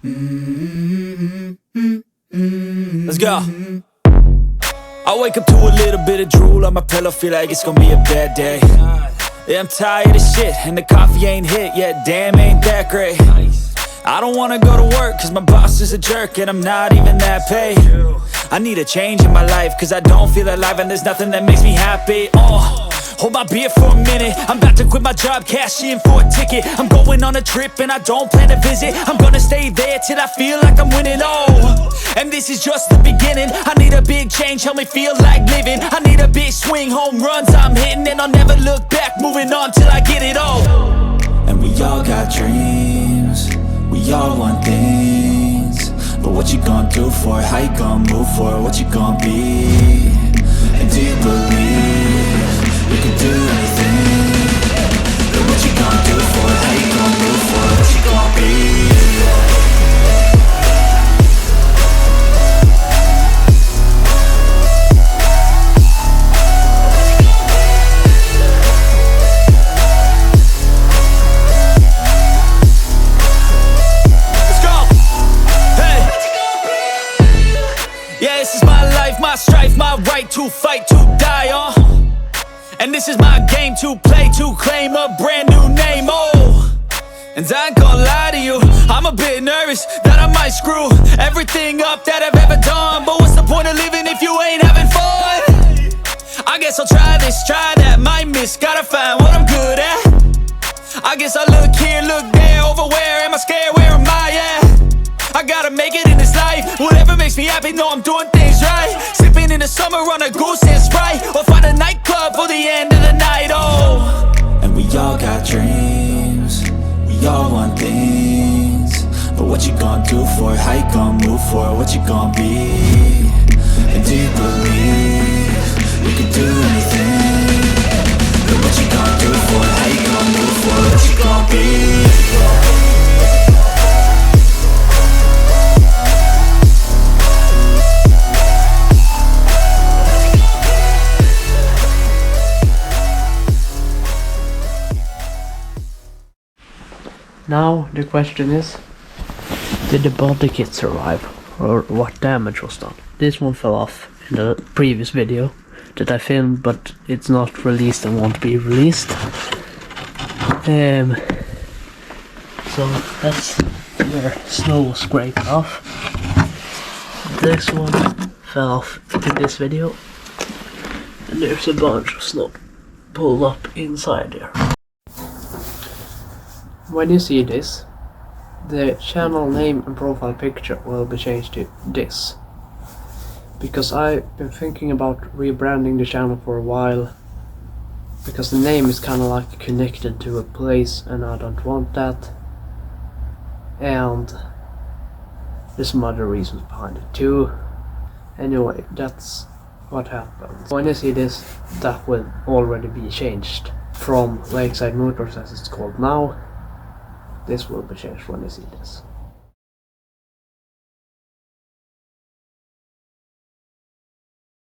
Let's go. I wake up to a little bit of drool on my pillow, feel like it's gonna be a bad day. Yeah, I'm tired of shit, and the coffee ain't hit yet, damn, ain't that great. I don't wanna go to work, cause my boss is a jerk, and I'm not even that paid. I need a change in my life, cause I don't feel alive, and there's nothing that makes me happy. Hold my beer for a minute, I'm about to quit my job, cash in for a ticket. I'm going on a trip and I don't plan to visit. I'm gonna stay there till I feel like I'm winning, and this is just the beginning. I need a big change, help me feel like living. I need a big swing, home runs I'm hitting, and I'll never look back, moving on till I get it all. And we all got dreams, we all want things, but what you gonna do for it? How you gonna move for it? What you gonna be? And do you believe you can do anything? But what you gonna do for it? How you gonna move for it? What you gonna be? My strife, my right to fight, to die on. And this is my game to play, to claim a brand new name, And I ain't gonna lie to you, I'm a bit nervous that I might screw everything up that I've ever done. But what's the point of living if you ain't having fun? I guess I'll try this, try that, might miss, gotta find what I'm good at. I guess I look here, look there, over where am I scared, where am I at? I gotta make it in this life, whatever makes me happy, know I'm doing things right. Sipping in the summer on a goose and Sprite, or find a nightclub for the end of the night, And we all got dreams, we all want things, but what you gonna do for it? How you gonna move for it? What you gonna be? And do you believe you can do anything? But what you gonna do for it? How you gonna move for it? What you gonna be? Now the question is, did the body kit survive, or what damage was done? This one fell off in the previous video that I filmed, but it's not released and won't be released. So that's where snow was scraped off. This one fell off in this video, and there's a bunch of snow pulled up inside there. When you see this, the channel name and profile picture will be changed to this, because I've been thinking about rebranding the channel for a while, because the name is kind of like connected to a place and I don't want that, and there's some other reasons behind it too. Anyway, that's what happened. When you see this, that will already be changed from Lakeside Motors, as it's called now. This will be changed when you see this.